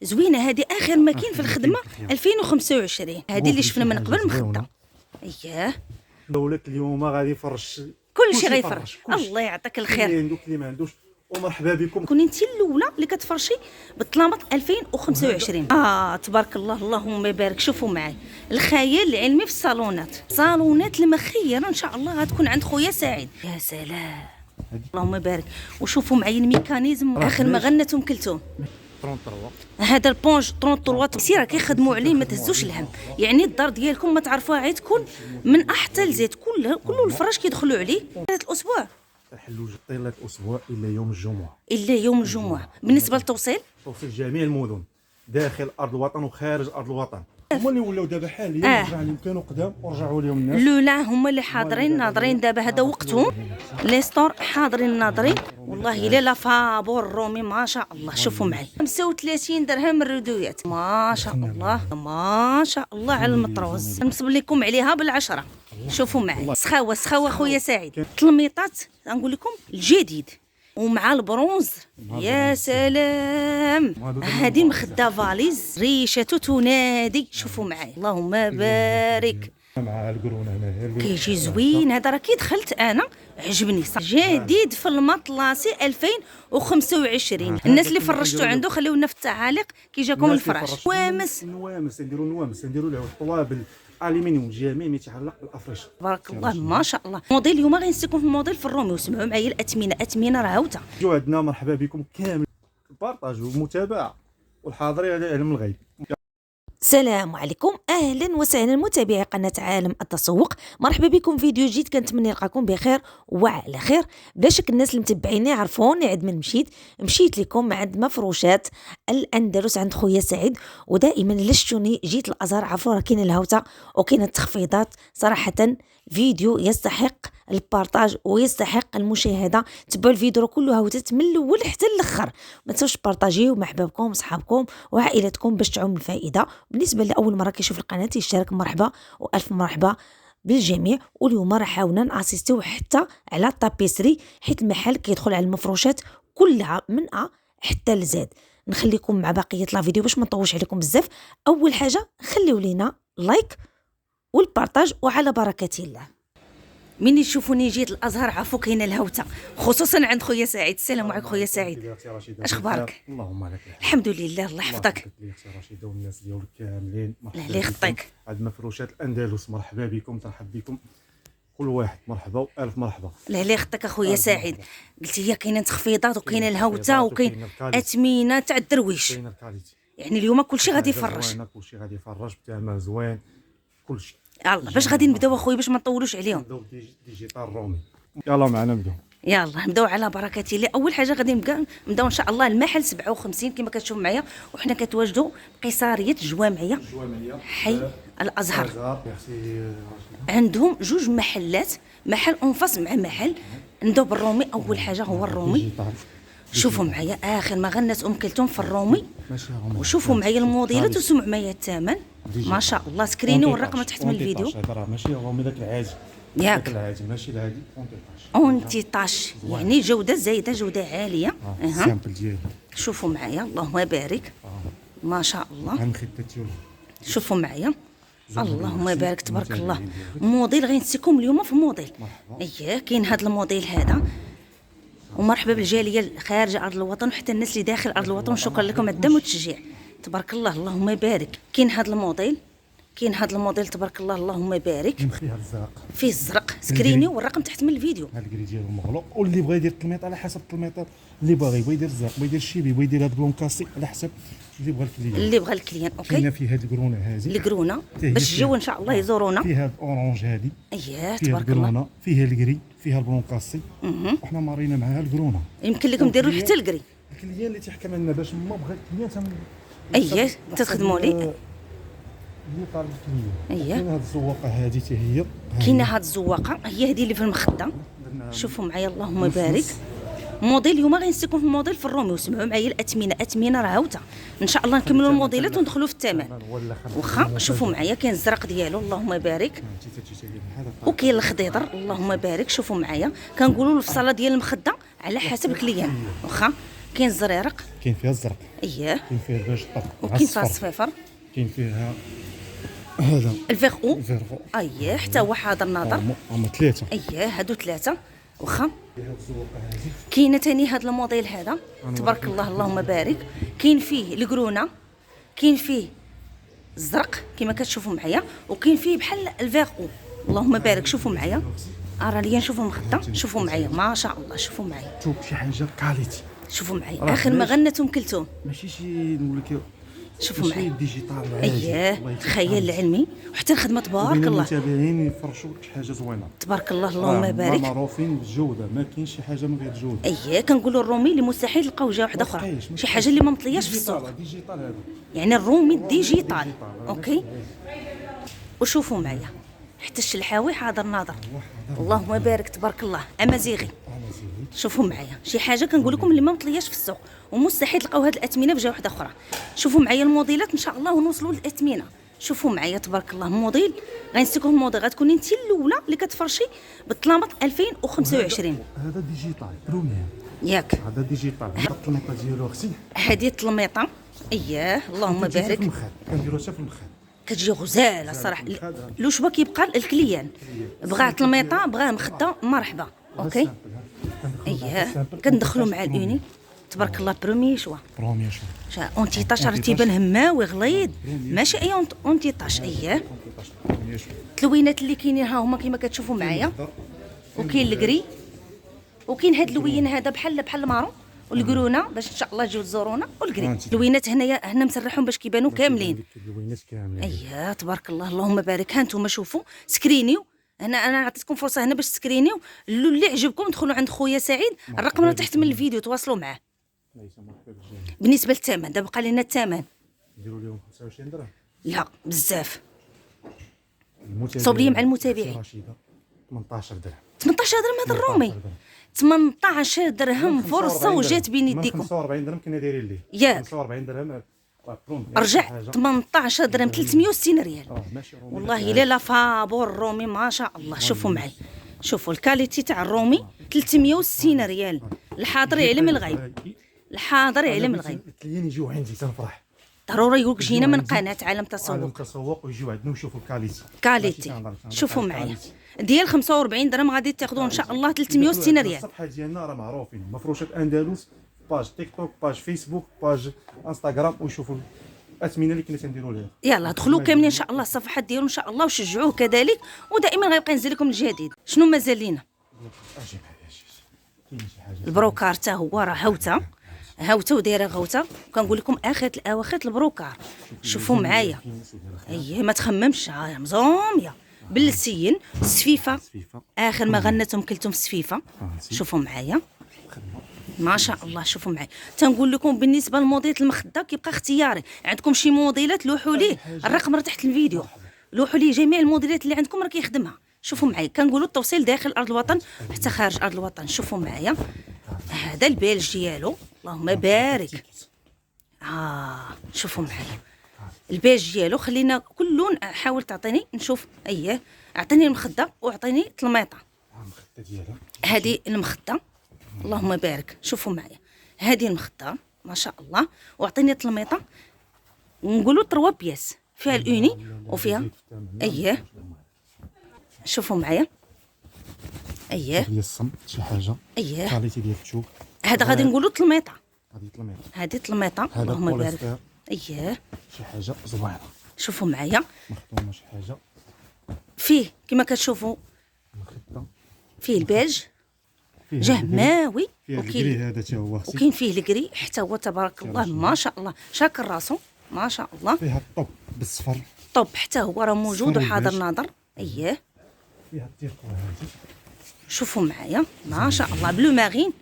زوينه هذه اخر ما كاين في الخدمه 2025. هذه اللي شفنا من قبل مخده. اييه دولك اليوم غادي يفرش كل شيء غيفرش. الله يعطيك الخير. اللي عنده اللي ما عندوش. ومرحبا بكم. كوني انت الاولى اللي كتفرشي بالطلامط 2025. تبارك الله اللهم يبارك. شوفوا معايا الخيال العلمي في الصالونات المخيره ان شاء الله غتكون عند خويا سعيد. يا سلام اللهم يبارك. وشوفوا معايا الميكانيزم اخر ما غنت ام كلثوم. 33 هذا البونج 33 سيره كيخدموا عليه ما تهزوش الهم. يعني الدار ديالكم ما تعرفوها عاد تكون من احتى لزيت كله الفراش كيدخلوا عليه. هذا الاسبوع الحلوج طيله الاسبوع الا يوم الجمعه. بالنسبه للتوصيل توصيل جميع المدن داخل ارض الوطن وخارج ارض الوطن. هما اللي ولاو دابا حاليا رجع لهم كانوا قدام ورجعوا لهم الناس. لا هما اللي حاضرين ناظرين دابا هذا وقتهم. لي ستور حاضرين ناظرين. والله لا فابور الرومي ما شاء الله. شوفوا معي 35 درهم الردويات ما شاء الله ما شاء الله على المطروز. نصب لكم عليها بالعشرة. شوفوا معي سخاوه خويا سعيد. تلميطات نقول لكم الجديد ومع البرونز. يا سلام هذه مخده فاليز ريشته تنادي. شوفوا معي اللهم بارك. مع القرونه هنايا كيجي زوين هذا. راه كي دخلت انا عجبني جديد في المطلاسي 2025. الناس اللي فرشتوا عنده خليونا في التعاليق كي جاكم الفراش. نوامس نديروا له طوابل الومنيوم جميع ما يتعلق بالافرش. تبارك الله ما شاء الله. موديل اليوم غنسيكم في الموديل في الرومي. وسمعوا معايا الاثمنه راه هاوته. جو عندنا مرحبا بكم كامل. البارطاج والمتابعه والحاضرين على علم الغيب. السلام عليكم، اهلا وسهلا متابعي قناه عالم التسوق. مرحبا بكم فيديو جديد. كنتمنى نلقاكم بخير وعلى خير. بلا شك الناس اللي متبعيني يعرفوني عند من مشيت لكم عند مفروشات الاندلس عند خويا سعيد. ودائما الا شفتوني جيت الازهر عرفوا راه كاينه الهوته وكاينه التخفيضات. صراحه فيديو يستحق البارطاج ويستحق المشاهده. تبعوا الفيديو كله هوتات من الاول حتى الاخر. ما تنسوش بارطاجيو مع احبابكم وصحابكم وعائلتكم باش تعم الفائده. بالنسبه لاول مره كيشوف القناه يشترك مرحبا والف مرحبا بالجميع. واليوم راه حاولنا ناسيستيو حتى على الطابيسري حيت المحل كيدخل على المفروشات كلها من ا حتى لزاد. نخليكم مع بقيه لا فيديو باش ما نطولش عليكم بزاف. اول حاجه خليو لينا لايك والبارطاج وعلى بركه الله. من يشوفوني جيت الازهر عرفوا كاينه الهوته خصوصا عند خويا سعيد. السلام عليكم خويا سعيد. اش اخبارك؟ اللهم لك الحمد لله الله يحفظك. رشيده والناس ديالك كاملين الله يخطيك. عند مفروشات الاندلس مرحبا بكم ترحب بكم كل واحد. مرحبا والف مرحبا. الله يخطيك اخويا سعيد. قلتي هي كاينه تخفيضات وكاينه الهوته وكاين اثمنه تاع الدرويش. يعني اليوم كلشي غادي يفرش. كلشي غادي يفرش بثمن زوين كلشي. يلا باش غادي نبداو اخويا باش ما نطولوش عليهم. نبداو ديجيتال رومي. يلا معنا نبداو. يلا نبداو على بركه الله. اول حاجه غادي نبداو ان شاء الله المحل 57 كما كتشوفوا معايا. وحنا كنتواجدوا بقيصريه الجوامعيه حي الازهر. عندهم جوج محلات، محل انفص مع محل. نبداو بالرومي. اول حاجه هو الرومي. شوفوا معايا اخر ما غنت ام كلثوم في الرومي. وشوفوا معايا الموديلات وسمعوا معايا الثمن ما شاء الله. سكريني والرقم تحت من الفيديو. هذا ماشي الرومي داك العادي. ياك العادي ماشي العادي اونتي طاش يعني جوده زايده جوده عاليه. السامبل ديالو شوفوا معايا اللهم بارك ما شاء الله. عن خدتي شوفوا معايا اللهم بارك تبارك الله. موديل غنسيكم اليوم في موديل. اييه كاين هذا الموديل هذا. ومرحبا بالجاليه خارج ارض الوطن وحتى الناس اللي داخل ارض الوطن. شكرا لكم على الدعم والتشجيع تبارك الله اللهم بارك. كاين هذا الموديل تبارك الله اللهم بارك. فيه الزرق سكريني والرقم تحت من الفيديو. هذا الكري ديالو مغلوق. واللي بغى يدير التلميط على حسب التلميط اللي باغي. بغى يدير الزرق بغى يدير الشيبي بغى يدير هذا بلون كاسي على حسب اللي بغى الكليان. اوكي كاينه فيه هذه الكرونه هذه الكرونه باش يجيو ان شاء الله يزورونا. فيها الاورانج هذه. اييه تبارك الله. فيها الكري فيها البلون كاسي. وحنا مارينا معها الكرونه. يمكن لكم ديروا حتى الكري. الكليان اللي تيحكم لنا باش ما بغى الكليان اييه تخدموا لي. اييه كاينه هاد الزواقه هذه حتى هي. كاينه هاد الزواقه هي هذه اللي في المخده. شوفوا معايا اللهم بارك. موديل اليوم غنسيكم في الموديل في الرومي. وسمعوا معايا الاثمنه راه هاوته. ان شاء الله نكملوا الموديلات وندخلوا في الثمن. واخا شوفوا معايا كاين الزرق ديالو اللهم بارك. وكاين الخضيضر اللهم بارك. شوفوا معايا كنقولوا الفصاله ديال المخده على حسب الكليان. واخا كاين الزريرق. كاين فيها الزرق، اييه. كاين فيها البيج طب، وكاين فيها الصفيفر. كاين فيها هذا الفيغو. الفيرغو. اييه حتى هو حاضر ناظر. هما ثلاثه. اييه هادو ثلاثه واخا. هاد الزوقه هذه كاينه ثاني هذا الموديل هذا تبارك الله اللهم بارك. كاين فيه القرونه، كاين فيه الزرق كما كتشوفوا معايا، وكاين فيه بحال الفيغو اللهم بارك. شوفوا معايا راه ليا نشوفوا مخده. شوفوا معايا ما شاء الله. شوفوا معايا شوف شي حاجه كاليتي، شوفوا معايا اخر ما غنت ام كلثوم. ماشي شي نقول لك شوفوا معايا ديجيتال عادي. اييه خيال العلمي وحتى الخدمه تبارك الله المتابعين يفرشوا لك شي حاجه زوينه تبارك الله اللهم بارك. معروفين بالجوده، ما كاينش شي حاجه من غير الجوده. اييه كنقولوا الرومي اللي مستحيل تلقاو جهه واحده اخرى، شي حاجه اللي ما مطلياش في السوق، ديجيتال هذا يعني الرومي ديجيتال. اوكي وشوفوا معايا حتى الشلحاوي حاضر ناظر اللهم بارك تبارك الله امازيغي. شوفوا معايا شي حاجه كنقول لكم اللي ما مطلياش في السوق ومستحيل تلقاو هاد الاثمنه بجهه واحده اخرى. شوفوا معايا الموديلات ان شاء الله ونوصلوا للاثمنه. شوفوا معايا تبارك الله موديل غنسيكم الموديل غتكون انت الاولى اللي كتفرشي بالطلامط 2025. هذا ديجيتال بروميير ياك هذا ديجيتال. هذا الطلميطه ديالو اختي هذه الطلميطه. اييه اللهم بارك. كنديروها حتى في المخاد كتجي غزاله صراحه. لو شبا كيبقى الكليان بغى طلميطه بغى مخده مرحبا. اوكي اييه كندخلوا مع الاوني تبارك الله برومي شوا. بروميير شو اونتي طاش راه تيبان هماوي غليظ ماشي اي اونتي طاش. اييه التلوينات اللي كاينين ها هما كما كتشوفوا معايا. وكاين الكري وكاين هاد اللوين هذا بحال المارون والقرونه باش ان شاء الله تجيو تزورونا. والكري اللوينات هنا مسرحهم باش كيبانوا كاملين. اللوينات كاملين. اييه تبارك الله اللهم بارك. ها انتم شوفوا سكرينيو. انا عطيتكم فرصه هنا باش تسكرينيو. اللي عجبكم دخلوا عند خويا سعيد الرقم راه تحت من الفيديو تواصلوا معاه. بالنسبه للثمن دابا بقى لنا الثمن نديروا لهم 25 درهم. لا بزاف صوب لي مع المتابعين. 18 درهم. 18 درهم هذا الرومي. 18 درهم فرصه وجات بين يديكم. 45 درهم كنا دايرين ليه ياك 45 درهم رجع 18 درهم 360 ريال. ماشي رومي والله الا لا فابور الرومي ما شاء الله. شوفوا معي شوفوا الكاليتي تاع الرومي 360 ريال. الحاضر يعلم الغيب. الحاضر يعلم الغيب. الكليان يجيو عندي تنفرح ضروري يقولك جينا من قناه عالم عالم تسوق. تسوق ويجيو عندنا ويشوفوا الكاليتي. كاليتي شوفوا معايا ديال 45 درهم غادي تاخذوا ان شاء الله 360 ريال. الصفحه ديالنا راه معروفين مفروشات اندلس، باج تيك توك، باج فيسبوك، باج انستغرام، ويشوفوا الاثمنه اللي كنا تنديروا لها. يلا دخلوا كاملين ان شاء الله الصفحات ديالو ان شاء الله وشجعوه كذلك، ودائما غيبقى ينزل لكم الجديد. شنو مازال لينا؟ اجي معايا كاين شي حاجه. البروكار حتى هو راه هاوته ودايره غوته. كنقول لكم اخر الاواخر البروكار. شوفوا معايا اييه ما تخممش مزوميه بالسين السفيفه اخر ما غنت ام كلثوم السفيفه. شوفوا معايا ما شاء الله. شوفوا معايا تنقول لكم بالنسبه للموديلات المخده كيبقى اختياري. عندكم شي موديلات لوحوا ليه الرقم راه تحت الفيديو. لوحوا ليه جميع الموديلات اللي عندكم راه كيخدمها. شوفوا معايا كنقولوا التوصيل داخل ارض الوطن حتى خارج ارض الوطن. شوفوا معايا هذا البيلج ديالو اللهم بارك. شوفوا معايا البيج ديالو. خلينا كل لون حاول تعطيني نشوف. اييه اعطيني المخده واعطيني الطلميطه. المخده ديالها هذه المخده اللهم بارك. شوفوا معايا هذه المخده ما شاء الله. واعطيني الطلميطه نقولوا 3 بياس فيها الاوني وفيها. اييه شوفوا معايا اييه ديال الصم شي حاجه. اييه كاليتي ديال الثوب. هذا غادي نقولوا طلميطه. هذه طلميطه. هذه طلميطه اللهم بارك. اييه شي حاجه زوينه. شوفوا معايا مخدومه شي حاجه فيه كما كتشوفوا مخده. فيه البيج جهماوي. فيه الكري هذا حتى هو. وكاين فيه الكري حتى هو تبارك الله ما شاء الله شاكر راسو ما شاء الله. فيها الطوب بالصفر. طب حتى هو راه موجود وحاضر ناظر. اييه فيها التيركو هذه. شوفوا معايا ما شاء الله بلو مارين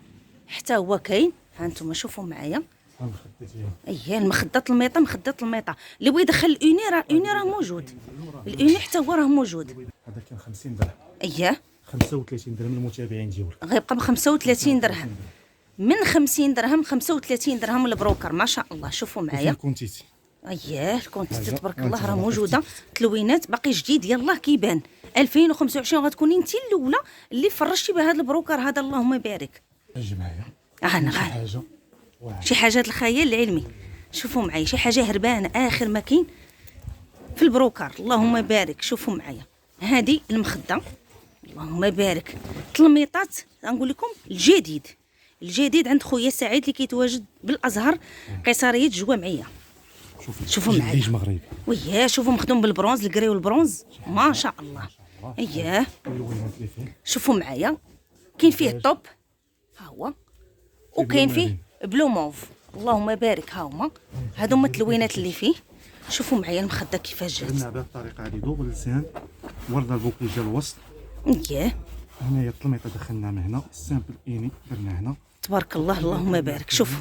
حتى هو كاين. ها انتم شوفوا معايا المخده ديالها. اييه المخده الميطه مخده الميطه. اللي بغى يدخل الاوني راه الاوني راه موجود. الاوني حتى هو راه موجود. هذا كان 50 درهم. اييه 35 درهم المتابعين ديالك. غيبقى ب 35 درهم من 50 درهم 35 درهم البروكر ما شاء الله. شوفوا معايا كونتيتي. اييه الكونتيتي تبارك الله راه موجوده. تلوينات باقي جديد يلاه كيبان. 2025 غتكوني انت الاولى اللي فرشتي بهذا البروكر هذا اللهم بارك. اجي معايا انا شي غير حاجه شي حاجات الخيال العلمي. شوفوا معايا شي حاجه هربانه اخر ما كاين في البروكار. اللهم بارك. شوفوا معايا هذه المخده، اللهم بارك. تلميطات غنقول لكم الجديد عند خويا سعيد اللي كيتواجد بالازهر قيصريه جوامعيه. شوفوا معايا ليج مغربي. وياه شوفوا مخدوم بالبرونز، الكري والبرونز ما شاء الله. اييه اللوينات اللي فيه شوفوا معايا كاين فيه الطوب ها هو، وكاين فيه بلو موف. اللهم بارك. ها هما هادو هما التلوينات اللي فيه. شوفوا معايا المخده كيفاش جات. درنا بهذه الطريقه هذه دوبل لسان، ورنا البوكلي ديال الوسط. اييه هنايا التلميطه دخلنا من هنا، السامبل اني درنا هنا. تبارك الله اللهم بارك. شوفوا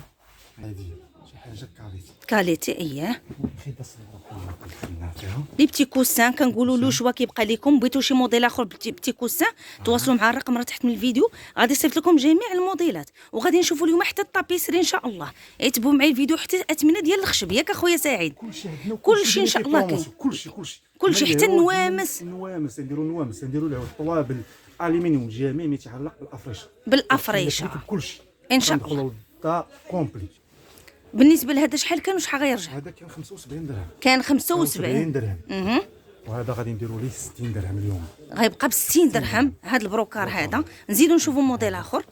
هذه شي حاجه كاليتي كاليتي. اييه خيطه صغيره بحال هكا دخلنا فيها. لي بتي كوسان كنقولوا له شوا كيبقى لكم. بغيتو شي موديل اخر بتي كوسان تواصلوا مع الرقم راه تحت من الفيديو، غادي يصيفط لكم جميع الموديلات. وغادي نشوفوا اليوم حتى الطابيسري ان شاء الله. يتبعوا معايا الفيديو حتى الاثمنه ديال الخشب ياك اخويا سعيد. كلشي ان شاء الله كاين. كلشي حتى النوامس نديروا النوامس، نديروا الطوابل الالومنيوم جميع ما يتعلق بالافريشه كلشي ان شاء الله. ندخلوا الدار كومبلي. بالنسبه لهذا شحال كان وشحال غيرجع؟ هذا كان 75 درهم. كان 75 درهم. وهذا غادي نديروا ليه 60 درهم اليوم. غيبقى ب 60 درهم هذا البروكار هذا. نزيدو نشوفوا موديل اخر.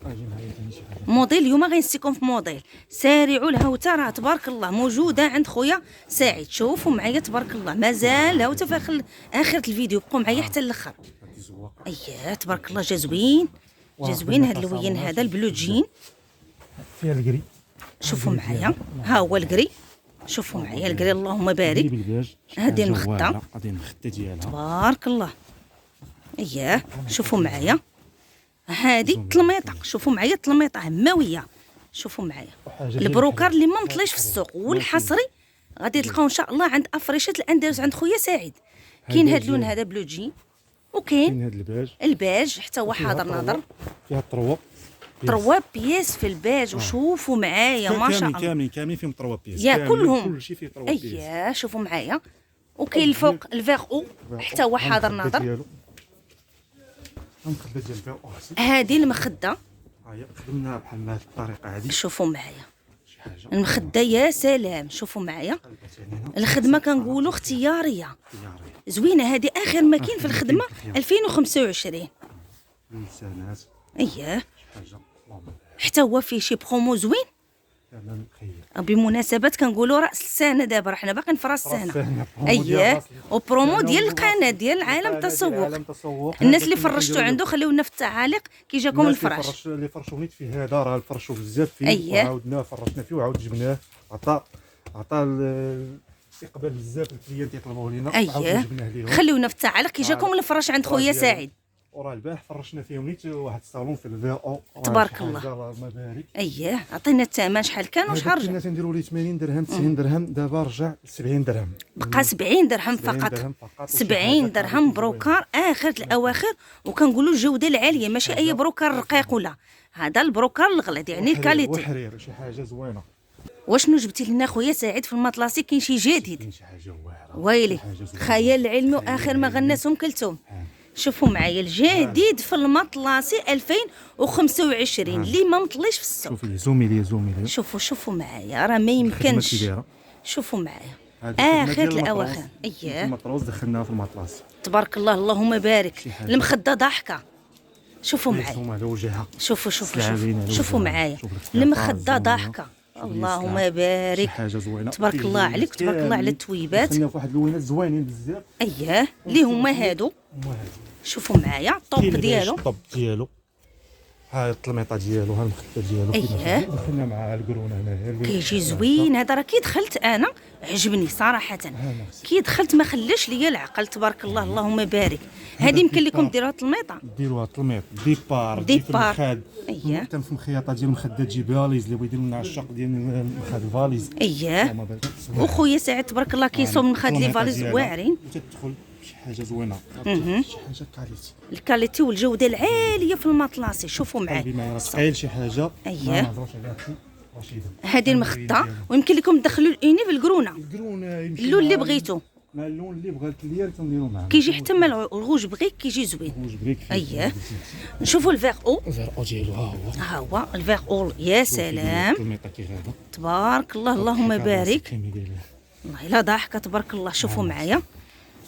موديل اليوم غنسيكم في موديل. سارعوا الهوته راه تبارك الله موجوده عند خويا سعيد. شوفوا معايا تبارك الله مازال هوته في اخر الفيديو. بقوا معايا حتى الاخر. اييه تبارك الله جا زوين هذا اللوين هذا البلو جين فيها الكري. شوفوا معايا ها هو الكري. شوفوا معايا الكري اللهم بارك. هذه المخده تبارك الله. اييه شوفوا معايا هذه التلميطه. شوفوا معايا التلميطه هماويه. شوفوا معايا البروكار اللي ما مطليش في السوق والحصري غادي تلقاو ان شاء الله عند افريشه الاندلس عند خويا سعيد. كاين هذا اللون هذا بلو جين، وكاين هذا الباج حتى هو حاضر ناظر. فيها الطروه بياس في الباج. وشوفوا معايا ما شاء الله كاملين فيهم طروه بياس يا كلهم. كلشي فيه طروه بياس. اييه شوفوا معايا. وكاين الفوق الفيغ او حتى هو حاضر ناظر. المخده ديال الفيغ او هذه المخده هاهي خدمناها بحال هذه الطريقه هذه. شوفوا معايا المخده يا سلام. شوفوا معايا الخدمه كنقولوا اختياريه زوينه. هذه اخر ما كاين في الخدمه 2025. لسانات. اييه حتى هو فيه شي برومو زوين. بمناسبة كنقولوا راس السنه دابا، حنا باقيين في راس السنه. اييه وبرومو ديال القناه ديال عالم التسوق. الناس اللي فرشتوا عنده خليونا في التعاليق كي جاكم الفراش. اللي فرشوا نيت فيه هذا راه فرشوا بزاف فيه. وعاودناه فرشنا فيه وعاود جبناه. عطى الاستقبال بزاف الكليانت يطلبوه لينا. اييه خليونا في التعاليق كي جاكم الفراش عند خويا سعيد. وراه البارح فرشنا فيهم نيت واحد الصالون في الفي او تبارك الله. اللهم بارك. اييه عطينا الثمن شحال كان وشحال رجع؟ كنا تنديروا ليه 80 درهم 90 درهم، دابا رجع 70 درهم. بقى 70 درهم فقط. 70 درهم بروكار اخر الاواخر. وكنقولوا الجوده العاليه ماشي اي بروكار رقيق ولا هذا البروكار الغلط يعني الكاليتي. وحرير شي حاجه زوينه. واشنو جبتي لنا خويا سعيد في المطلاسي؟ كاين شي جديد شي حاجه واعره ويلي خيال علمي واخر ما غناس كلثوم. شوفوا معايا الجديد في المطلاسي 2025 اللي ما مطليش في السوق. شوفي زومي. شوفوا معايا راه ما يمكنش. شوفوا معايا اخر الاواخر. اييه المطروز دخلناها في المطلاسي تبارك الله اللهم بارك. المخده ضاحكه. شوفوا معايا شوفوا معايا المخده ضاحكه. اللهم بارك. تبارك الله عليك تبارك الله على التويبات. خلينا في واحد اللوينات زوينين بزاف. اييه اللي هما هادو. شوفوا معايا الطوب ديالو. الطوب ديالو ها التلميطه ديالو ها المخده ديالو. اييه دخلنا مع القرونه هنايا كيجي زوين هذا. راه كي دخلت انا عجبني صراحه. كي دخلت ما خلاش ليا العقل تبارك الله اللهم بارك. هذه يمكن لكم ديروها تلميطه. ديروها تلميط ديبار. اييه حتى في الخياطه ديال المخده تجي فاليز اللي بغا يدير لنا الشق ديال المخاد الفاليز. اييه وخويا سعيد تبارك الله كيصوب المخاد لي فاليز واعرين. تدخل شي حاجه زوينه شي حاجه كاليتي. الكاليتي والجوده العاليه في المطلاسي. شوفوا معايا ثقيل شي حاجه. اييه هذه المخده ويمكن لكم تدخلوا الاني في القرونه اللون اللي بغيتو. مع اللون اللي بغا الكليان تنديرو معاه. كيجي حتى مع الغوج بغيك كيجي زوين. الغوج بريك. اييه. نشوفوا الفيغ او. الفيغ او ديالو ها هو الفيغ او. يا سلام الميطا كي هذا تبارك الله اللهم بارك. والله الا ضاحكه تبارك الله. شوفوا معايا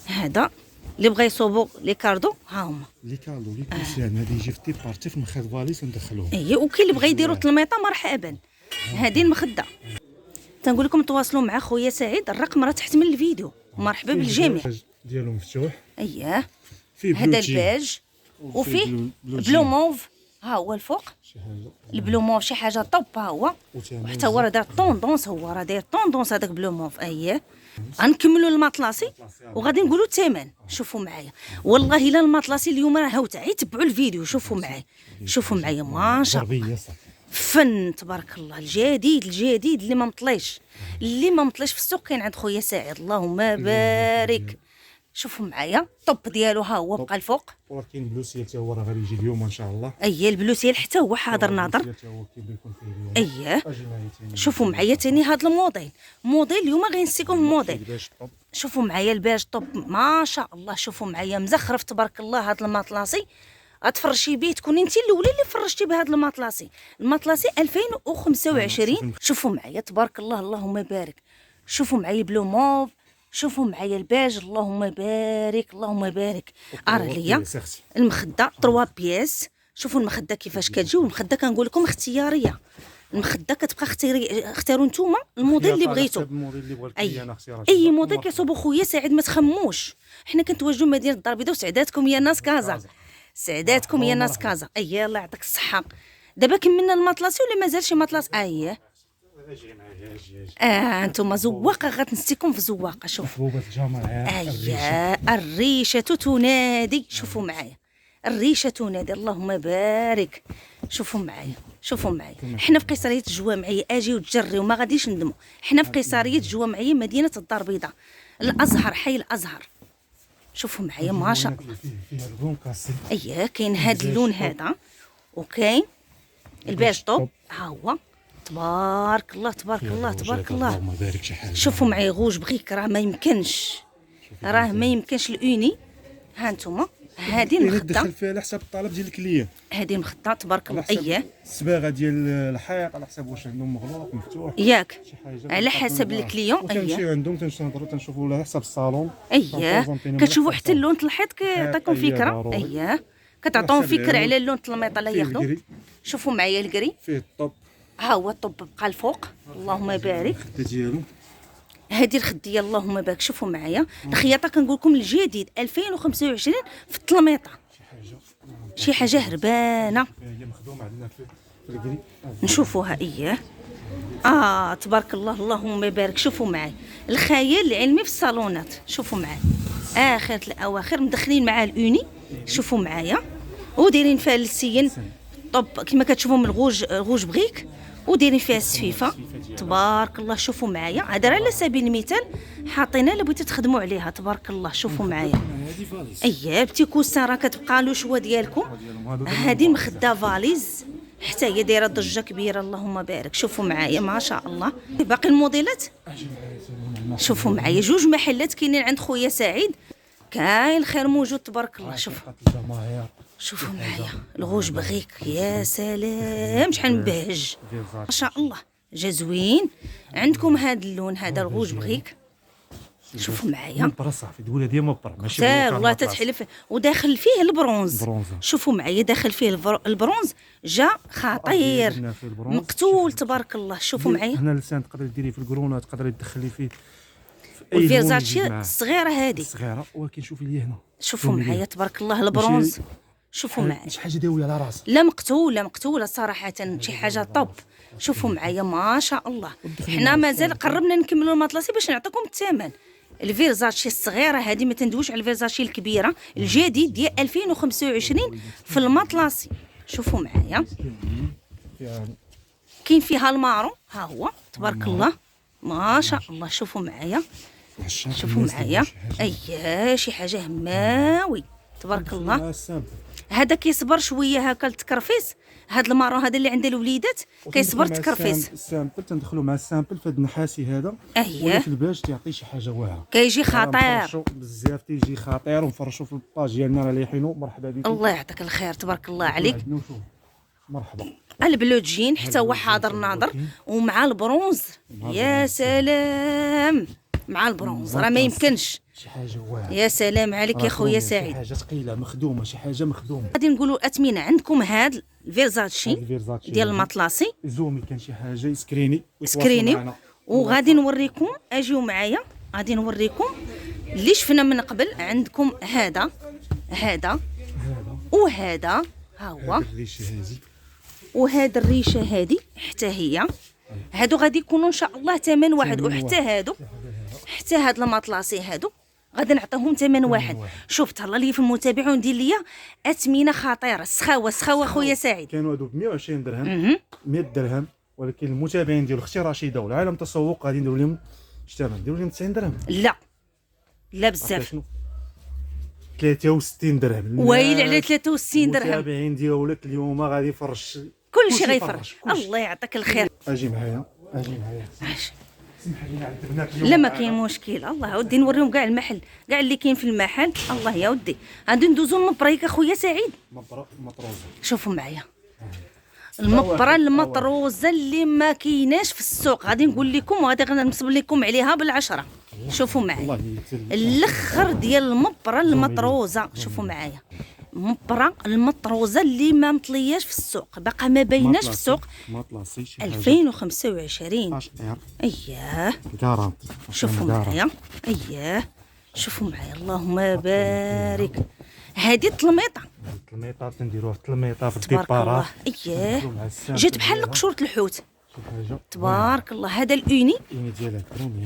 هذا اللي بغى يصوبوا لي كاردو ها هما لي كاردو لي كوسيان. هذا يجي في تيبارتي في المخاد فاليس ندخلوهم. اي وكاين اللي بغى يديروا تلميطه مرحبا. هذه المخده. تنقول لكم تواصلوا مع خويا سعيد، الرقم راه تحت من الفيديو. مرحبا بالجميع. ديالو مفتوح. اييه فيه هذا الباج وفيه بلو موف ها هو الفوق. البلو موف شي حاجه طوب ها هو. وحتى هو راه داير طوندونس. هو راه داير طوندونس هذاك بلو موف. اييه غنكملوا المطلاسي وغادي نقولوا الثمن. شوفوا معايا والله الا المطلاسي اليوم راه هاو تعي تبعوا الفيديو. شوفوا معايا شوفوا معايا ما شاء الله فن تبارك الله. الجديد الجديد اللي ما مطليش في السوق كاين عند خويا سعيد اللهم بارك. شوفوا معايا الطوب ديالو ها هو بقى الفوق. ولكن البلوسيال حتى هو راه غادي يجي اليوم ان شاء الله. اييه البلوسيال حتى هو حاضر ناظر. اييه شوفوا معايا تاني هذا الموديل اليوم غنسيكم الموديل. شوفوا معايا الباج طوب ما شاء الله. شوفوا معايا مزخرف تبارك الله. هذا المطلاسي غتفرشي به تكوني انت الاولى اللي فرشتي بهذا المطلاسي 2025. شوفوا معايا تبارك الله اللهم بارك. شوفوا معايا بلو موف. شوفوا معايا الباج اللهم بارك اللهم بارك. ليا المخده 3 بياس. شوفوا المخده كيفاش كتجي. والمخده كنقول لكم اختياريه. المخده كتبقى اختاروا نتوما الموديل اللي بغيتو. اي موديل كيصوبوا خويا سعيد ما تخموش. حنا كنتواجدوا مدينه الدار البيضاء. وسعداتكم يا ناس كازا. سعداتكم يا ناس كازا. اييه الله يعطيك الصحه. دابا كملنا المطلاسي ولا مازال شي مطلاس؟ اييه انتم زواقه غتنسيكم في زواقه. شوفوا اييه الريشه تنادي. شوفوا معايا الريشه تنادي اللهم بارك. شوفوا معايا حنا في قيصريه الجوامعيه. اجي وتجري وما غاديش ندموا. حنا في قيصريه الجوامعيه مدينه الدار البيضاء الازهر حي الازهر. شوفوا معايا ما شاء الله. اييه كاين هذا اللون هذا وكاين الباج طوب ها هو تبارك الله تبارك الله تبارك الله. شوفوا معايا غوج بغيك راه ما يمكنش الاوني. ها نتوما هذه المخده ندخل فيها على حساب الطلب ديال الكليان. هذه المخده تبارك الله. اييه الصباغه ديال الحيط على حساب واش عندهم مغلوق مفتوح ياك على حسب الكليون. اييه عندهم تنشوفوا على حساب الصالون. اييه كتشوفوا حتى اللون الحيط كيعطيكم فكره. اييه كتعطيهم فكره على اللون الميطه اللي ياخذوا. شوفوا معايا الكري فيه الطوب ها هو الطوب بقى الفوق اللهم بارك. الخده ديالو هذه الخديه اللهم بارك. شوفوا معايا الخياطه كنقول لكم الجديد 2025 في التلميطه. شي حاجه هربانه. هي مخدومه عندنا في الكري. نشوفوها اييه تبارك الله اللهم بارك. شوفوا معايا الخيال العلمي في الصالونات. شوفوا معايا اخر الاواخر مدخلين معاه الاوني. شوفوا معايا ودايرين فيها السين طب كما كتشوفوا من الغوج بغيك ودايرين فيها السفيفه تبارك الله. شوفوا معايا هذا على سبيل المثال حاطينها الا بغيتو تخدموا عليها تبارك الله. شوفوا معايا اييه بتي كوسان راه كتبقى له شوا ديالكم. هذه مخده فاليز حتى هي دايره ضجه كبيره اللهم بارك. شوفوا معايا ما شاء الله. باقي الموديلات شوفوا معايا جوج محلات كاينين عند خويا سعيد. كاين الخير موجود تبارك الله. شوفوا معايا الغوج بغيك يا سلام شحال مبهج ما شاء الله. جا زوين عندكم هذا اللون هذا الغوج بغيك. شوفوا معايا مبر صافي تقولها ديال مبر ماشي والله تتحلف. وداخل فيه البرونز. شوفوا معايا داخل فيه البرونز جا خطير مقتول تبارك الله. شوفوا معايا هنا اللسان تقدري ديريه في الكرونه تقدري تدخلي فيه والفيرزاتشي الصغيره هذه صغيره. ولكن شوفي لي هنا شوفوا معايا تبارك الله البرونز. شوفوا معايا شي حاجه داويه على راسي لا مقتوله صراحه شي حاجه طوب. شوفوا معايا ما شاء الله. حنا مازال قربنا نكملوا المطلاسي باش نعطيكم الثمن. الفيرزاتشي الصغيره هذه ما تندويش على الفيرزاتشي الكبيره الجديد ديال 2025 في المطلاسي. شوفوا معايا كاين فيها المارو ها هو تبارك الله ما شاء الله. شوفوا معايا شوفوا معايا اييه شي حاجه هماوي تبارك الله. هذا كيصبر شويه هكا التكرفيس. هاد المارو هذا اللي عند الوليدات كيصبر تكرفيس. السامبل تندخلوا مع السامبل في هذا النحاسي هذا. اييه في الباج تيعطي شي حاجه واعره، كيجي خطير نفرشوا بزاف، تيجي خطير. ونفرشوا في الباج ديالنا راه ليحينو. مرحبا بكم، الله يعطيك الخير تبارك الله عليك. مرحبا. البلو جين حتى هو حاضر ناظر، ومع البرونز. يا سلام، مع البرونز راه ما يمكنش. شي حاجه واعره. يا سلام عليك يا خويا سعيد. شي حاجه ثقيله مخدومه، شي حاجه مخدومه. غادي نقولوا الاثمنه عندكم هاد الفيرزاتشي ديال المطلاسي زومي. كان شي حاجه سكريني سكريني. وغادي نوريكم، اجيو معايا غادي نوريكم اللي شفنا من قبل. عندكم هذا وهذا ها هو، الريشه هذه وهاد الريشه هذه حتى هي. هادو غادي يكونوا ان شاء الله ثمن واحد. وحتى هادو، حتى هاد المطلاسي هادو غادي نعطيهم ثمن واحد. شوف تهلا لي في المتابعون ديال ليا اثمنه خطيره. سخاوه خويا سعيد. كانوا هادو ب 120 درهم 100 درهم، ولكن المتابعين ديال اختي رشيده والعالم تسوق غادي نديروا لهم شتامن، نديروا لهم 90 درهم. لا بزاف، 63 درهم. ويل على 63 درهم. المتابعين ديالك اليوم غادي يفرش كلشي غيفرش. الله يعطيك الخير. اجي معايا. سمح لي عذبناك اليوم. لا ما كاين مشكل. الله ودي نوريهم كاع المحل، كاع اللي كاين في المحل. الله يا ودي غادي ندوزو المبريك اخويا سعيد. مطروزه. شوفوا معايا المبره المطروزه اللي ما كايناش في السوق. غادي نقول لكم وغادي ننصب لكم عليها بالعشره. شوفوا معايا الاخر ديال المبره المطروزه. شوفوا معايا المبره المطروزه اللي ما مطلياش في السوق، باقا ما بايناش في السوق. 2025. اييه كارانتي. شوفوا معايا. اييه شوفوا معايا. اللهم بارك. هذه التلميطه تنديروها في التلميطه في تبارك الله. الديبارات. اييه جات بحال قشوره الحوت. تبارك الله. هذا الاوني ديالها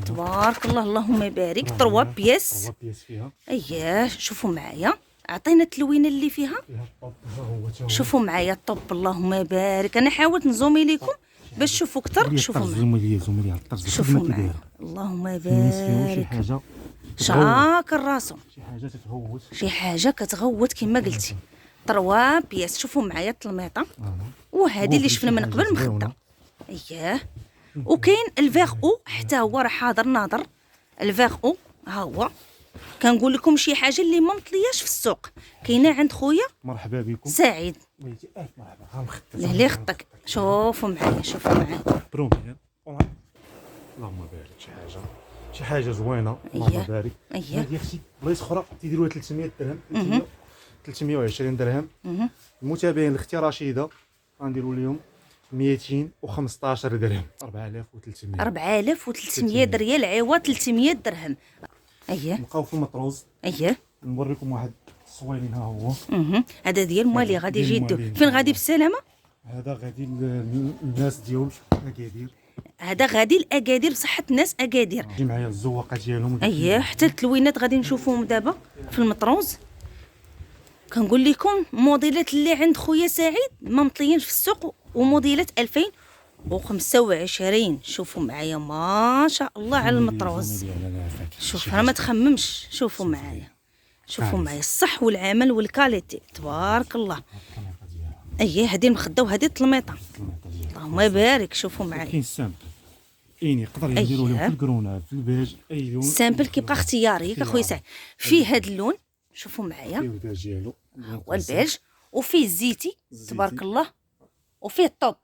تبارك الله. اللهم بارك. 3 بياس فيها. اييه شوفوا معايا. عطينا التلوينه اللي فيها. شوفوا معايا الطب. اللهم بارك. انا حاولت نزومي لكم باش تشوفوا اكثر. شوفوا معايا. شوفوا معايا. اللهم بارك. شاكر راسو. شي حاجه كتغوت كما قلتي. 3 بياس. شوفوا معايا التلميطه. وهذه اللي شفنا من قبل مخده. اييه وكاين الفيغ او حتى هو راه حاضر ناظر. الفيغ او ها هو. كنقول لكم شي حاجه اللي ما مطلياش في السوق كاينه عند خويا مرحبا بكم سعيد. مرحبا. ها مخدة لهلي خطك. شوفوا معايا. شوفوا معايا. برومي. اللهم بارك. شي حاجه زوينه. اللهم بارك. هذه اختي بلايص اخرى تيديروها 300 درهم 320 درهم. المتابعين لاختي رشيده غنديروا لهم 215 درهم. 4300 ريال عوض 300 درهم. اييه نبقاو في المطروز. اييه نوريكم واحد الصوينين. ها هو. هذا ديال مالي غادي يجي يدو. فين غادي بالسلامه؟ هذا غادي الناس ديال اكادير. هذا غادي الاكادير بصحه الناس اكادير. جي معايا الزواقه ديالهم. اييه حتى التلوينات غادي نشوفوهم دابا في المطروز. كنقول لكم موديلات اللي عند خويا سعيد ما مطليينش في السوق، وموديلات 2025. شوفوا معايا ما شاء الله على المطروز. شوف راه ما تخممش. شوفوا معايا. شوفوا معايا الصح والعمل والكاليتي تبارك الله. اييه هذه المخده وهذه التلميطه. اللهم بارك. شوفوا معايا كاين السامبل يقدر يديروا لهم في الكرونه في البيج اي لون. السامبل كيبقى اختياري اخويا سعيد. فيه هذا اللون شوفوا معايا البيج ديالو والبيج، وفيه الزيتي تبارك الله، وفيه الطوب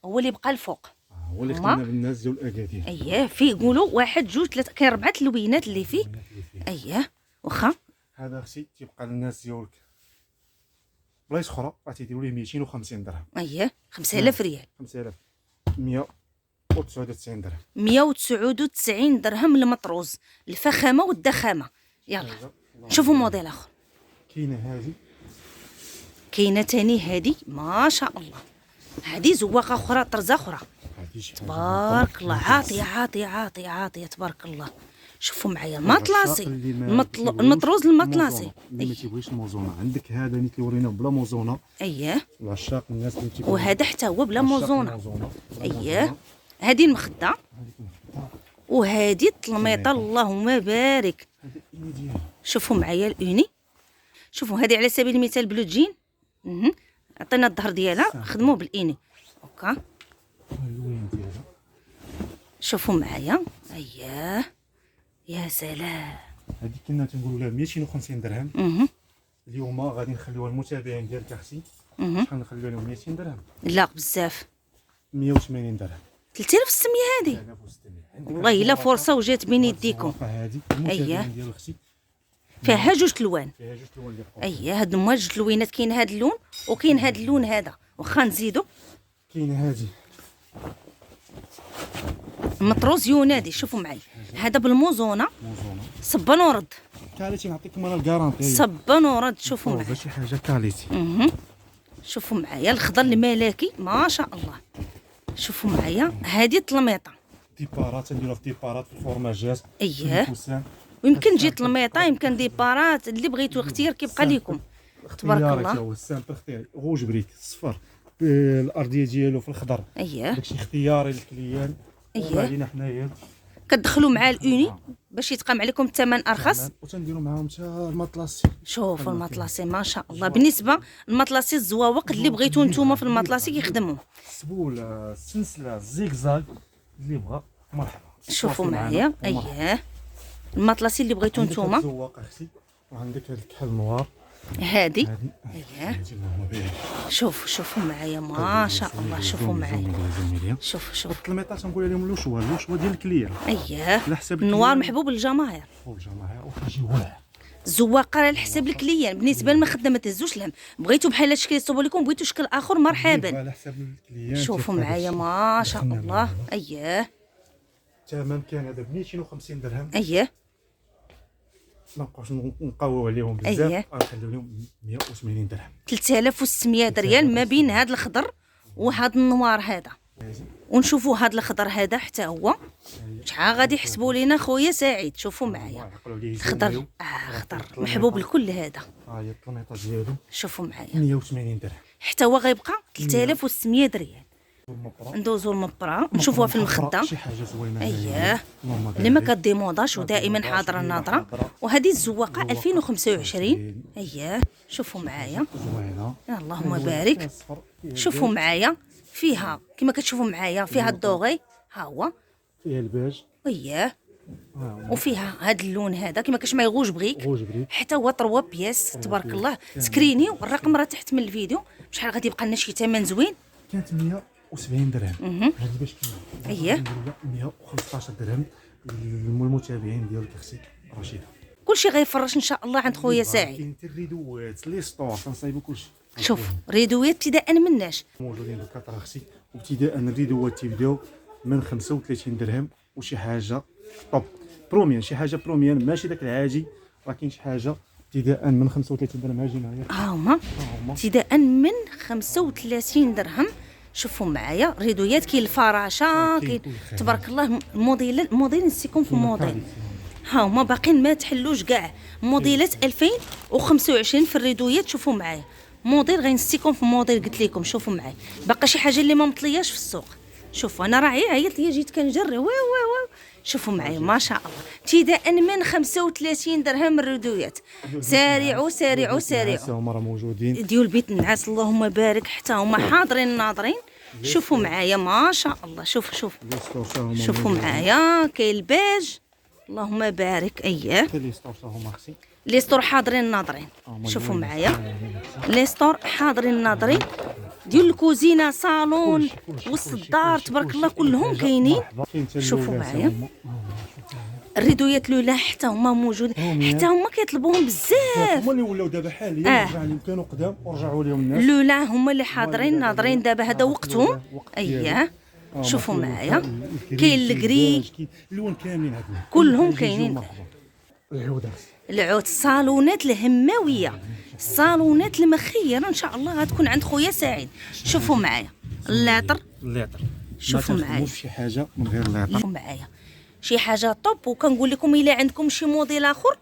هو اللي بقى الفوق. هو اللي خدمنا بالناس ديال الاكادير. اييه فيه قولوا 1 2 3 كاين 4 تلوينات اللي فيه. اييه واخا هذا اختي تيبقى للناس ديالك بلايص اخرى راه تيديروا ليه 250 درهم. اييه 5000 ريال. 5199 درهم. 199 درهم المطروز. الفخامه والضخامه. يلا شوفوا موديل اخر. كاينه هذه. كاينه ثاني هذه ما شاء الله. هذه زواقه اخرى طرزه اخرى. تبارك الله. عاطيه تبارك الله. شوفوا معايا المطلاسي المطروز المطلاسي. اللي ما تيبغيش الموزونه عندك هذا نيت اللي وريناه بلا موزونه. اييه العشاق الناس اللي تيبغوا. وهذا حتى هو بلا موزونه. اييه هذه المخده وهذه التلميطه. اللهم بارك. شوفوا معايا الاوني. شوفوا هذه على سبيل المثال بلو جين. عطينا الظهر ديالها، خدموه بالاني. اوكا اللوين ديالها شوفوا معايا. اييه يا سلام. هذه كنا تنقولوا لها 250 درهم. اليوم غادي نخليوها المتابعين ديالك اختي. شحال نخليو لهم؟ 200 درهم. لا بزاف. 180 درهم. 3600 هذه. 3600 والله الا فرصه وجات بين يديكم. هذه أييه. المتابعين ديال اختي فيها جوج الوان. فيها جوج لوان ديال القرص. اييه هاد هما جوج لوينات، كاين هاد اللون وكاين هاد اللون هذا. واخا نزيدو كاينه هذه مطروز يونادي. شوفوا معايا هذا بالموزونه، موزونه صبن ورد، كاليتي. نعطيكم انا الكارونتي. صبن ورد. شوفوا معايا. شي حاجه كاليتي. شوفوا معايا الخضر الملكي ما شاء الله. شوفوا معايا هذه الطلميطه. ديبارات نديروها في ديبارات، في الفورماجات. اييه. الفستان. ويمكن تجي طلميطه، يمكن ديبارات، اللي بغيتو الاختيار كيبقى لكم. تبارك الله. هو السامبل اختياري، روج بريك الصفر بالارضيه ديالو في الخضر. اييه داكشي اختياري للكليان. أييه. وعلينا حنايا كتدخلوا مع الاوني باش يتقام عليكم الثمن ارخص. وتنديروا معاهم حتى المطلاسي. شوفوا المطلاسي ما شاء الله. بالنسبه المطلاسي الزواوق اللي بغيتو نتوما في المطلاسي كيخدموا. السبوله، السلسله، الزيكزاك، اللي بغى مرحبا. شوفوا معايا. اييه المطلاسي اللي بغيتو نتوما. الزواق اختي، وعندك هذا الكحل نوار. هادي. هذه اييه اللهم بارك. شوفوا معايا ما شاء الله. شوفوا معايا. شوف الطلميطات نقول لهم لوشوا ديال الكليان. اييه على حساب النوار الكليان. محبوب للجماهير. والجماعه وكيجي واعر. الزواقه على حساب الكليان. بالنسبه للمخدم ما تهزوش الهم، بغيتو بحال هادشي كيصوبوا لكم، بغيتو شكل اخر مرحبا. على حساب الكليان. شوفوا معايا ما شاء الله. اييه الثمن كان هذا ب 250 درهم. اييه ما نبقاوش نقاووا عليهم بزاف. أييه. غنخليو لهم 180 درهم. 3600 ريال ما بين هذا الخضر وهذا النوار هذا. ونشوفوا هذا الخضر هذا حتى هو شحال غادي يحسبوا لينا خويا سعيد. شوفوا معايا خضر خضر محبوب الكل هذا. ها هي الطلميطه ديالو شوفوا معايا 180 درهم. حتى هو غيبقى 3600 ريال. المبرة. ندوزو المبرة نشوفوها في المخده. شي حاجه زوينه. اييه اللي ما كديموضاش ودائما حاضره النظره. وهذه الزواقه 2025. اييه شوفوا معايا. زوينه. اللهم بارك. شوفوا معايا فيها كما كتشوفوا معايا فيها الدوغي ها هو. فيها الباج. اييه وفيها هذا اللون هذا كما كتشوف معايا غوج بريك. حتى هو 3 بياس تبارك الله. سكريني والرقم راه تحت من الفيديو. شحال غادي يبقى لنا شي ثمن زوين. كانت 170 درهم. هذه باش اييه 115 درهم للمتابعين ديالك اختي رشيده. كلشي غيفرش ان شاء الله عند خويا سعيد. كاين حتى الريدوات لي ستور تنصايبوا كلشي. شوف ريدويات ابتداء مناش موجودين بالكثره اختي. وابتداء الريدوات تيبداو من 35 درهم وشي حاجه طوب بروميان. شي حاجه بروميان ماشي داك العادي، راه كاين شي حاجه ابتداء من 35 درهم. هاجي معايا ها هما ابتداء من 35 درهم. شوفوا معايا ريدويات كاين الفراشه كاين تبارك الله. الموديل نسيكم في الموديل. ها هما باقيين ما تحلوش كاع موديلات 2025 في الريدويات. شوفوا معايا موديل غنسيكم في الموديل قلت لكم. شوفوا معايا باقا شي حاجه اللي ما مطلياش في السوق. شوفوا انا راه عيطت ليا جيت كنجري واو. شوفوا معايا ما شاء الله ابتداء من 35 درهم الريدويات. سارعوا هما راه موجودين ديال بيت النعاس اللهم بارك. حتى هما حاضرين ناظرين. شوفوا معايا ما شاء الله. شوفوا معايا كاين الباج اللهم بارك. اييه لي ستور حاضرين ناظرين. شوفوا معايا لي ستور حاضرين ناظرين ديال الكوزينه صالون وسط الدار تبارك الله كلهم كاينين. شوفوا معايا الريدويات لولا حتى هما موجودين. حتى هما كيطلبوهم بزاف. هما اللي ولاو دابا حاليا كانوا قدام ورجعوا لهم الناس. لولا هما اللي حاضرين ناظرين دابا هذا وقتهم. اييه شوفوا معايا كاين الكري اللون كاملين هاد كلهم كاينين. العود الصالونات الهماويه الصالونات المخيره ان شاء الله غتكون عند خويا سعيد. شوفوا معايا الليطر. شوفوا معايا شي حاجه من غير الليطر. شوفوا معايا شي حاجه طوب. وكنقول لكم الا عندكم شي موديل اخر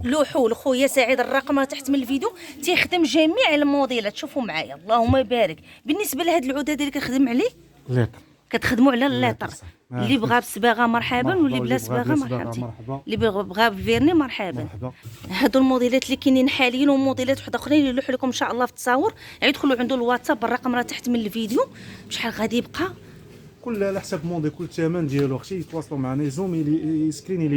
لوحوا لخويا سعيد الرقم راه تحت من الفيديو. تيخدم جميع الموديلات. شوفوا معايا اللهم بارك. بالنسبه لهاد العود هذا اللي كنخدم عليه كتخدموا على لا الليطر. ترسم. اللي بغى بالصباغه مرحبا، واللي بلا صباغه مرحبا. مرحبا، اللي بغى بالفيرني مرحبا. مرحبا. هادو الموديلات اللي كاينين حاليا، وموديلات واحد اخرين اللي نلوح لكم ان شاء الله في التصاور. يدخلوا عنده الواتساب، الرقم راه تحت من الفيديو. شحال غادي يبقى؟ كل على حسب الموديل، كل الثمن ديالو اختي. يتواصلوا معنا، يزومي لي يسكريني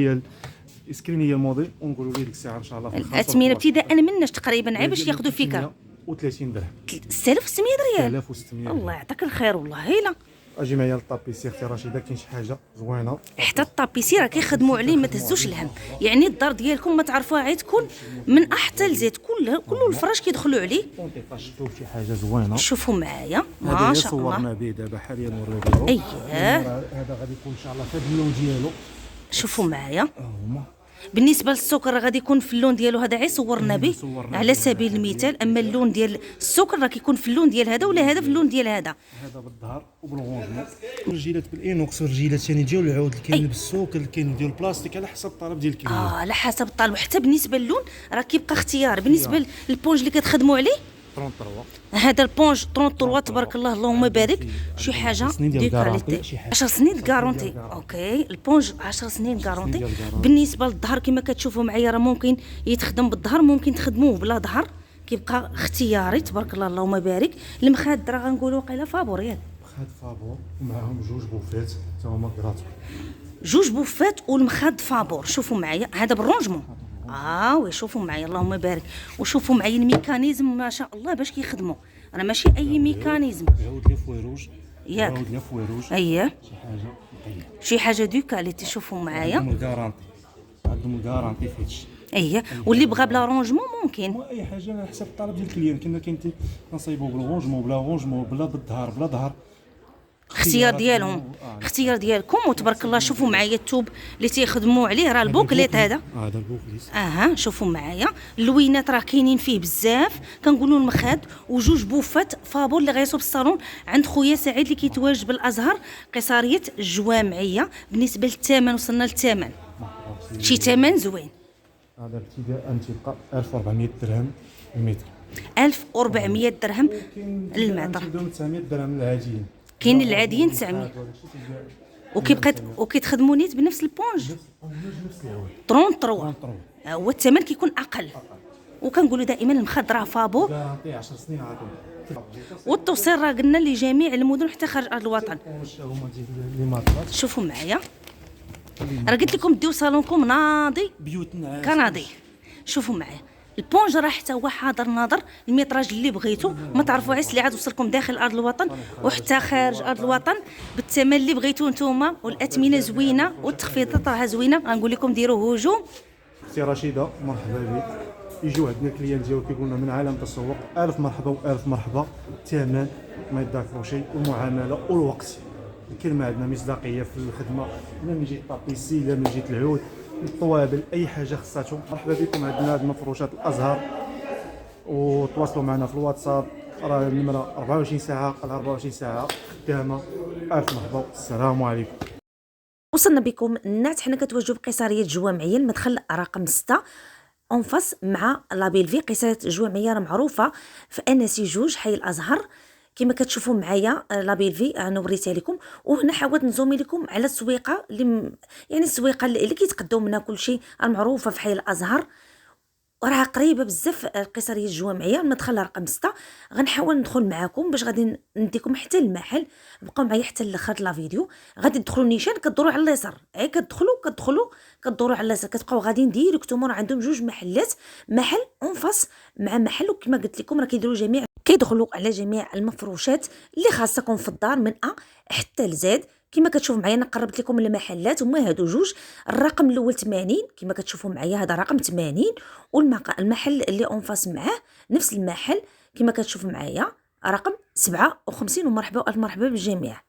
لي الموديل ونقولوا ليه ديك الساعه ان شاء الله. الاثمنه ابتداء مناش تقريبا، عا باش ياخذوا فكره. 30 درهم. 6600 ريال. 3600. الله يعطيك الخير والله. لا اجي معايا للطابيسي اختي رشيده، كاين شي حاجه زوينه. حتى الطابيسي راه كيخدموا عليه، ما تهزوش الهم. يعني الدار ديالكم ما تعرفوها غير تكون من حتى لزيت، كله الفراش كيدخلوا عليه. شوفوا شي حاجه زوينه. شوفوا معايا ما هذا شاء الله. صورنا به دابا حاليا وريتو. اييه هذا غادي يكون ان شاء الله في اللون ديالو. شوفوا معايا. هما بالنسبه للسكر غادي يكون في اللون ديالو هذا، عي صورنا به صورنا على سبيل المثال. اما اللون ديال السكر راه كيكون في اللون ديال هذا، ولا هذا في اللون ديال هذا. هذا بالظهر وبالغونجمون. رجيلات بالانوكس، ورجيلات ثاني ديال العود، اللي كاين بالسوق، اللي كاين ديال البلاستيك، على حسب الطلب ديال الكليان. على حسب الطلب. حتى بالنسبه للون راه كيبقى اختيار. بالنسبه للبونج اللي كتخدموا عليه، 33 هذا البونج 33 تبارك الله اللهم بارك. شي حاجه دي كاليتي. 10 سنين كارونتي. اوكي البونج 10 سنين كارونتي. بالنسبه للظهر كما كتشوفوا معايا راه ممكن يتخدم بالظهر، ممكن تخدموه بلا ظهر، كيبقى اختياري تبارك الله اللهم بارك. المخاد راه غنقولوا قيله فابوريال. خاد فابور ومعاهم جوج بوفات حتى هما كراتو. جوج بوفات والمخاد فابور. شوفوا معايا هذا بالرونجمون. وي شوفوا معايا اللهم بارك. وشوفوا معايا الميكانيزم ما شاء الله باش كيخدموا، راه ماشي اي ميكانيزم. عاود لي فويروج. ياك عاود لي فويروج. اييه شي حاجه نقيه. شي حاجه دو كاليتي. شوفوا معايا. عندهم الكارانتي، عندهم الكارانتي في هادشي. اييه واللي بغى بلا رونجمون ممكن. اي حاجه على حسب الطلب ديال الكليان. كاين كنصايبوا بالغونجمون، بلا غونجمون، بلا بالظهر، بلا ظهر. اختيار ديالهم، اختيار ديالكم. وتبارك الله شوفوا معايا الثوب اللي تيخدموا عليه، راه البوكليت هذا. هذا البوكليت. شوفوا معايا اللوينات راه كاينين فيه بزاف. كنقولوا المخاد وجوج بوفات فابور اللي غيصوب الصالون عند خويا سعيد اللي كيتواجد بالازهر قصريه الجوامعيه. بالنسبه للثمن وصلنا للثمن، شي ثمن زوين. هذا ابتداء تيبقى 1400 درهم المتر. 1400 درهم المتر. كيبداو 900 درهم العاديين. كاين العاديين 900. وكيتخدموا نيت بنفس البونج 33. هو الثمن كيكون اقل. وكنقولوا دائما المخاد راه فابور. غارانتي 10 سنين عاطون. والتوصيل راه قلنا لجميع المدن حتى خارج ارض الوطن. هما ديال لي ماترات. شوفوا معايا راه قلت لكم ديو صالونكم ناضي بيوت نعاس كناضي. شوفوا معايا البونج راه حتى هو حاضر ناظر. الميطراج اللي بغيتو ما تعرفوا عيس اللي عاد وصلكم داخل ارض الوطن وحتى خارج ارض الوطن بالثمن اللي بغيتو نتوما. والاثمنه زوينه والتخفيضات راه زوينه. غنقول لكم ديروا هجوم. اختي رشيده مرحبا بك. يجيو عندنا الكليان ديالو كيقول لنا من عالم التسوق. الف مرحبا والف مرحبا. الثمن ما يضاعفوا شيء، والمعامله والوقت. الكلمه عندنا مصداقيه في الخدمه. الا من جهه الطابيسي، الا من جهه العود، الطوابل، اي حاجه خصاتهم. مرحبا بكم. عندنا هاد مفروشات الازهر. وتواصلوا معنا في الواتساب، راه النمره 24 ساعه على 24 ساعه خدامه. الف مرحبا السلام عليكم. وصلنا بكم النات. حنا كتواجدوا بقيصريه الجوامعيه، المدخل رقم 6 اونفاس مع لابيلفي. قيصريه الجوامعيه راه معروفه في انسي جوج حي الازهر. كما كتشوفوا معايا لابيلفي انا وريتها لكم. وهنا حاولت نزومي لكم على السويقه اللي يعني السويقه اللي كيتقداو منها كلشي المعروفه في حي الازهر، وراها قريبه بزاف. القيصريه الجوامعيه المدخل رقم 6. غنحاول ندخل معاكم باش غادي نديكم حتى المحل. بقاو معايا حتى لاخر لا فيديو. غادي تدخلوا نيشان كدوروا على اليسار. كدخلوا على اليسار كتبقاو غاديين ديريكتومون. راه عندهم جوج محلات، محل اونفاس مع محل. وكما قلت لكم راه كيدخلوا على جميع المفروشات اللي خاصكم في الدار من ا حتى لزاد. كما كتشوفوا معايا انا قربت لكم المحلات هما هادو جوج. الرقم الاول 80 كما كتشوفوا معايا هذا رقم 80. والمحل اللي اونفاس معاه نفس المحل كما كتشوفوا معايا رقم 57. ومرحبا والف مرحبا بالجميع.